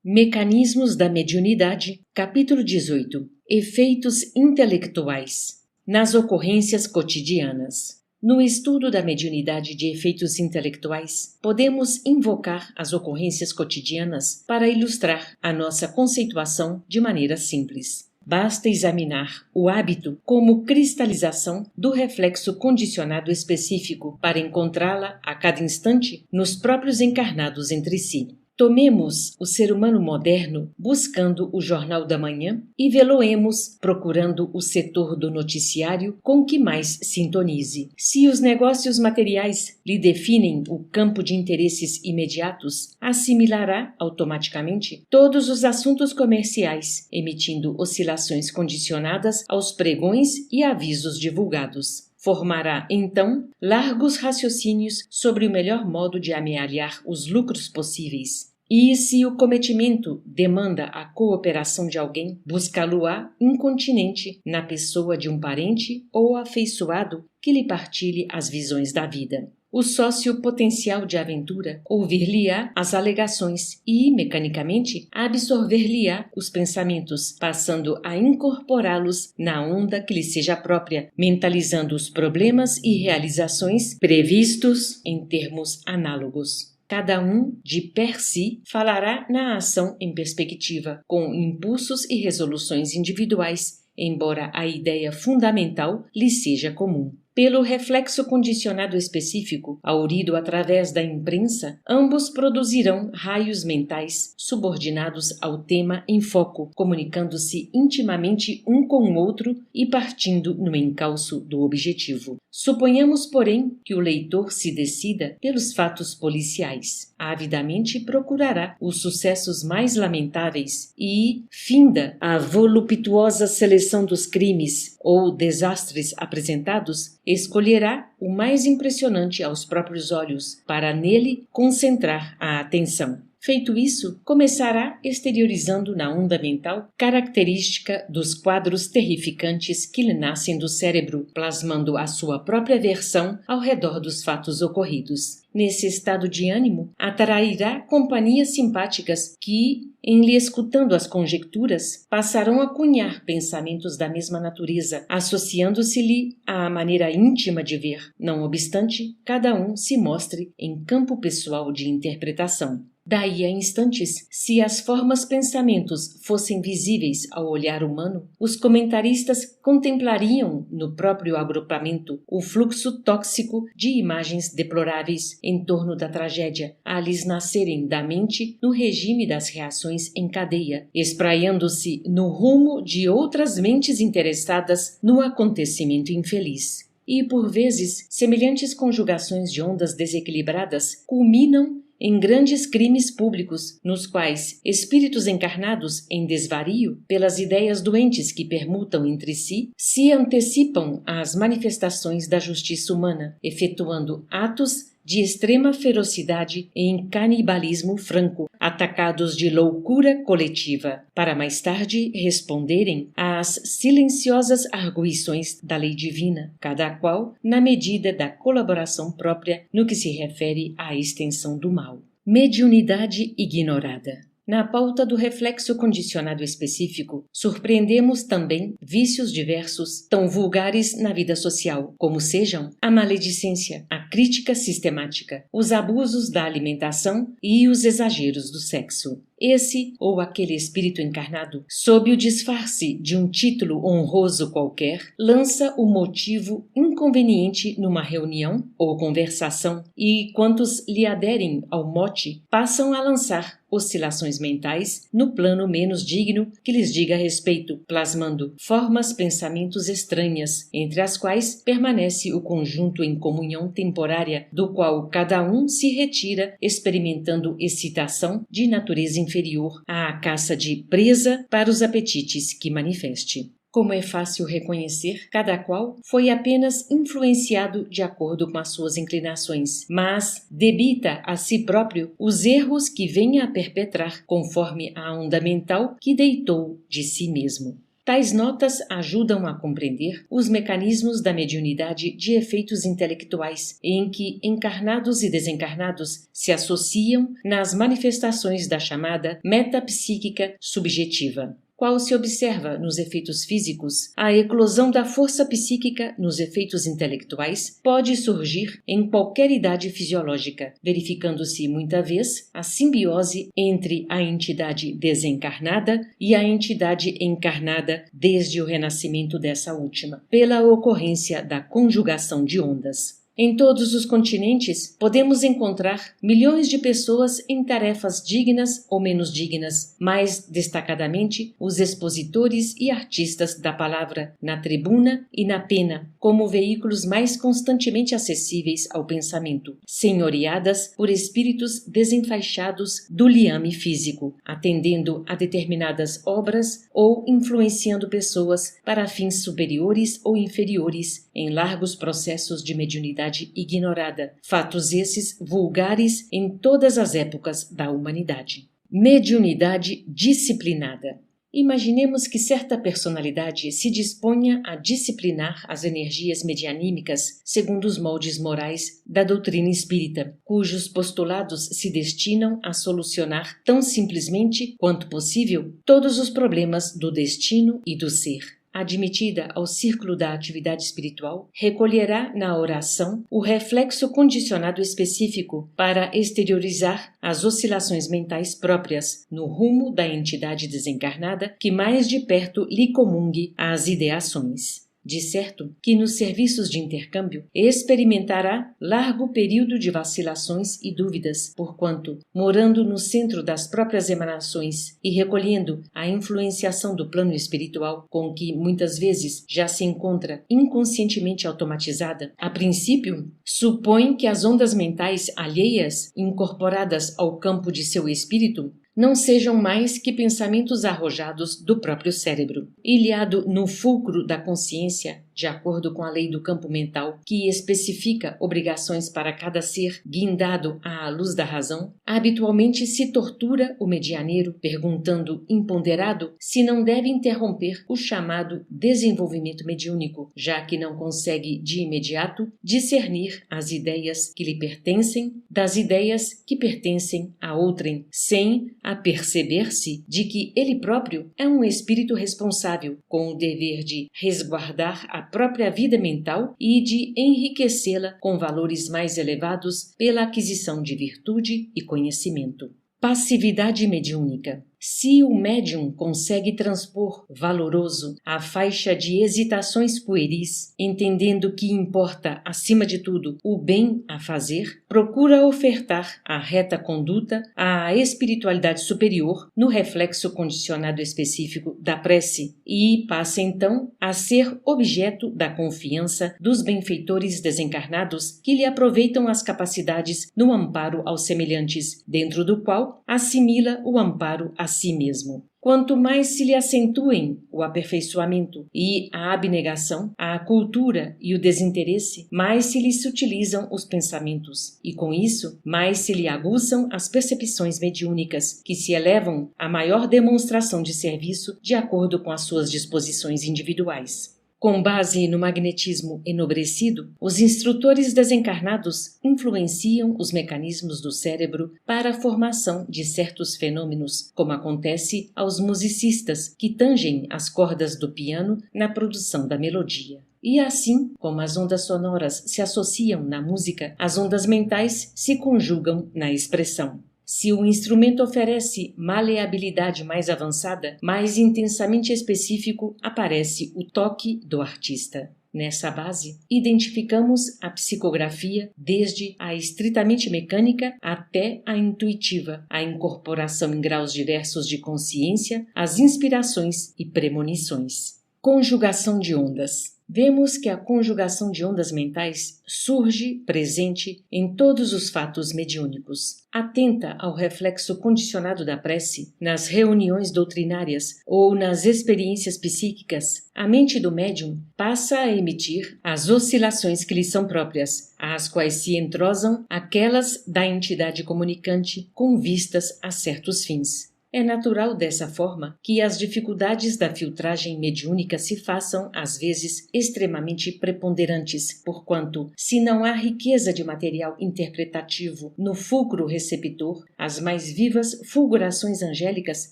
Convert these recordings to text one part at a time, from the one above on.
Mecanismos da mediunidade, capítulo 18. Efeitos intelectuais nas ocorrências cotidianas. No estudo da mediunidade de efeitos intelectuais, podemos invocar as ocorrências cotidianas para ilustrar a nossa conceituação de maneira simples. Basta examinar o hábito como cristalização do reflexo condicionado específico para encontrá-la a cada instante nos próprios encarnados entre si. Tomemos o ser humano moderno buscando o Jornal da Manhã e vê-lo-emos procurando o setor do noticiário com que mais sintonize. Se os negócios materiais lhe definem o campo de interesses imediatos, assimilará automaticamente todos os assuntos comerciais, emitindo oscilações condicionadas aos pregões e avisos divulgados. Formará, então, largos raciocínios sobre o melhor modo de amealhar os lucros possíveis. E se o cometimento demanda a cooperação de alguém, buscá-lo-á incontinente na pessoa de um parente ou afeiçoado que lhe partilhe as visões da vida. O sócio potencial de aventura ouvir-lhe-á as alegações e, mecanicamente, absorver-lhe-á os pensamentos, passando a incorporá-los na onda que lhe seja própria, mentalizando os problemas e realizações previstos em termos análogos. Cada um, de per si, falará na ação em perspectiva, com impulsos e resoluções individuais, embora a ideia fundamental lhe seja comum. Pelo reflexo condicionado específico, aurido através da imprensa, ambos produzirão raios mentais subordinados ao tema em foco, comunicando-se intimamente um com o outro e partindo no encalço do objetivo. Suponhamos, porém, que o leitor se decida pelos fatos policiais. Avidamente procurará os sucessos mais lamentáveis e, finda a voluptuosa seleção dos crimes ou desastres apresentados, escolherá o mais impressionante aos próprios olhos para nele concentrar a atenção. Feito isso, começará exteriorizando na onda mental característica dos quadros terrificantes que lhe nascem do cérebro, plasmando a sua própria versão ao redor dos fatos ocorridos. Nesse estado de ânimo, atrairá companhias simpáticas que, em lhe escutando as conjecturas, passarão a cunhar pensamentos da mesma natureza, associando-se-lhe à maneira íntima de ver, não obstante, cada um se mostre em campo pessoal de interpretação. Daí a instantes, se as formas pensamentos fossem visíveis ao olhar humano, os comentaristas contemplariam no próprio agrupamento o fluxo tóxico de imagens deploráveis em torno da tragédia, a lhes nascerem da mente no regime das reações em cadeia, espraiando-se no rumo de outras mentes interessadas no acontecimento infeliz. E, por vezes, semelhantes conjugações de ondas desequilibradas culminam em grandes crimes públicos, nos quais espíritos encarnados em desvario pelas ideias doentes que permutam entre si, se antecipam às manifestações da justiça humana, efetuando atos de extrema ferocidade e em canibalismo franco, atacados de loucura coletiva, para mais tarde responderem às silenciosas arguições da lei divina, cada qual na medida da colaboração própria no que se refere à extensão do mal. Mediunidade ignorada. Na pauta do reflexo condicionado específico, surpreendemos também vícios diversos, tão vulgares na vida social, como sejam a maledicência, a crítica sistemática, os abusos da alimentação e os exageros do sexo. Esse ou aquele espírito encarnado, sob o disfarce de um título honroso qualquer, lança o motivo inconveniente numa reunião ou conversação e quantos lhe aderem ao mote passam a lançar oscilações mentais no plano menos digno que lhes diga respeito, plasmando formas pensamentos estranhas, entre as quais permanece o conjunto em comunhão temporária, do qual cada um se retira experimentando excitação de natureza inferior à caça de presa para os apetites que manifeste. Como é fácil reconhecer, cada qual foi apenas influenciado de acordo com as suas inclinações, mas debita a si próprio os erros que venha a perpetrar conforme a onda mental que deitou de si mesmo. Tais notas ajudam a compreender os mecanismos da mediunidade de efeitos intelectuais, em que encarnados e desencarnados se associam nas manifestações da chamada metapsíquica subjetiva. Qual se observa nos efeitos físicos, a eclosão da força psíquica nos efeitos intelectuais pode surgir em qualquer idade fisiológica, verificando-se muita vez a simbiose entre a entidade desencarnada e a entidade encarnada desde o renascimento dessa última, pela ocorrência da conjugação de ondas. Em todos os continentes, podemos encontrar milhões de pessoas em tarefas dignas ou menos dignas, mais destacadamente os expositores e artistas da palavra na tribuna e na pena, como veículos mais constantemente acessíveis ao pensamento, senhoreadas por espíritos desenfaixados do liame físico, atendendo a determinadas obras ou influenciando pessoas para fins superiores ou inferiores em largos processos de mediunidade ignorada, fatos esses vulgares em todas as épocas da humanidade. Mediunidade disciplinada. Imaginemos que certa personalidade se disponha a disciplinar as energias medianímicas segundo os moldes morais da doutrina espírita, cujos postulados se destinam a solucionar tão simplesmente quanto possível todos os problemas do destino e do ser. Admitida ao círculo da atividade espiritual, recolherá na oração o reflexo condicionado específico para exteriorizar as oscilações mentais próprias no rumo da entidade desencarnada que mais de perto lhe comungue às ideações. De certo que nos serviços de intercâmbio experimentará largo período de vacilações e dúvidas, porquanto, morando no centro das próprias emanações e recolhendo a influenciação do plano espiritual com que muitas vezes já se encontra inconscientemente automatizada, a princípio, supõe que as ondas mentais alheias, incorporadas ao campo de seu espírito, não sejam mais que pensamentos arrojados do próprio cérebro. Ilhado no fulcro da consciência, de acordo com a lei do campo mental, que especifica obrigações para cada ser guindado à luz da razão, habitualmente se tortura o medianeiro, perguntando imponderado se não deve interromper o chamado desenvolvimento mediúnico, já que não consegue de imediato discernir as ideias que lhe pertencem das ideias que pertencem a outrem, sem aperceber-se de que ele próprio é um espírito responsável, com o dever de resguardar a própria vida mental e de enriquecê-la com valores mais elevados pela aquisição de virtude e conhecimento. Passividade mediúnica. Se o médium consegue transpor valoroso a faixa de hesitações pueris, entendendo que importa, acima de tudo, o bem a fazer, procura ofertar a reta conduta à espiritualidade superior no reflexo condicionado específico da prece e passa então a ser objeto da confiança dos benfeitores desencarnados que lhe aproveitam as capacidades no amparo aos semelhantes, dentro do qual assimila o amparo a si mesmo. Quanto mais se lhe acentuem o aperfeiçoamento e a abnegação, a cultura e o desinteresse, mais se lhe sutilizam os pensamentos, e com isso, mais se lhe aguçam as percepções mediúnicas, que se elevam à maior demonstração de serviço de acordo com as suas disposições individuais. Com base no magnetismo enobrecido, os instrutores desencarnados influenciam os mecanismos do cérebro para a formação de certos fenômenos, como acontece aos musicistas que tangem as cordas do piano na produção da melodia. E assim, como as ondas sonoras se associam na música, as ondas mentais se conjugam na expressão. Se o instrumento oferece maleabilidade mais avançada, mais intensamente específico aparece o toque do artista. Nessa base, identificamos a psicografia desde a estritamente mecânica até a intuitiva, a incorporação em graus diversos de consciência, as inspirações e premonições. Conjugação de ondas. Vemos que a conjugação de ondas mentais surge presente em todos os fatos mediúnicos. Atenta ao reflexo condicionado da prece, nas reuniões doutrinárias ou nas experiências psíquicas, a mente do médium passa a emitir as oscilações que lhe são próprias, às quais se entrosam aquelas da entidade comunicante com vistas a certos fins. É natural dessa forma que as dificuldades da filtragem mediúnica se façam, às vezes, extremamente preponderantes, porquanto, se não há riqueza de material interpretativo no fulcro receptor, as mais vivas fulgurações angélicas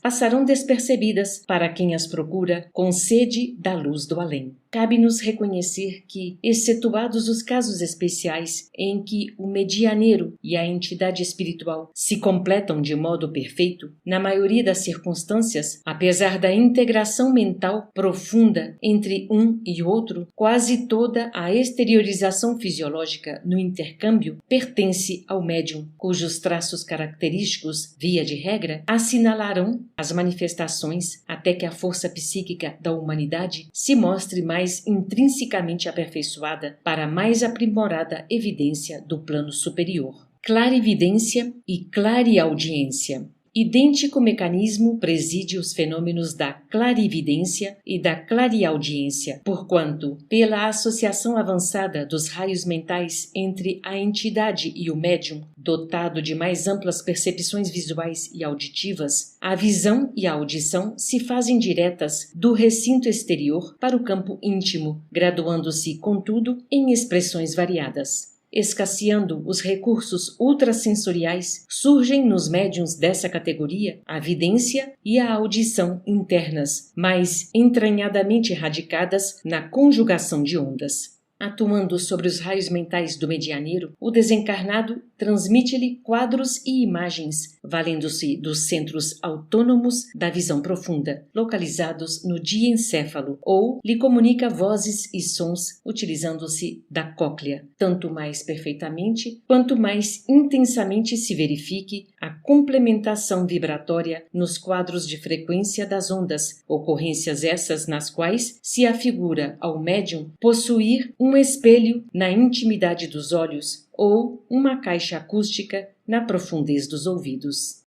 passarão despercebidas para quem as procura com sede da luz do além. Cabe-nos reconhecer que, excetuados os casos especiais em que o medianeiro e a entidade espiritual se completam de modo perfeito, na maioria das circunstâncias, apesar da integração mental profunda entre um e outro, quase toda a exteriorização fisiológica no intercâmbio pertence ao médium, cujos traços característicos, via de regra, assinalarão as manifestações até que a força psíquica da humanidade se mostre mais intrinsecamente aperfeiçoada para a mais aprimorada evidência do plano superior. Clarividência e clareaudiência. Idêntico mecanismo preside os fenômenos da clarividência e da clareaudiência, porquanto, pela associação avançada dos raios mentais entre a entidade e o médium, dotado de mais amplas percepções visuais e auditivas, a visão e a audição se fazem diretas do recinto exterior para o campo íntimo, graduando-se, contudo, em expressões variadas. Escasseando os recursos ultrasensoriais, surgem nos médiuns dessa categoria a vidência e a audição internas, mais entranhadamente radicadas na conjugação de ondas. Atuando sobre os raios mentais do medianeiro, o desencarnado transmite-lhe quadros e imagens, valendo-se dos centros autônomos da visão profunda, localizados no diencéfalo, ou lhe comunica vozes e sons, utilizando-se da cóclea, tanto mais perfeitamente quanto mais intensamente se verifique a complementação vibratória nos quadros de frequência das ondas, ocorrências essas nas quais se afigura ao médium possuir um espelho na intimidade dos olhos ou uma caixa acústica na profundez dos ouvidos.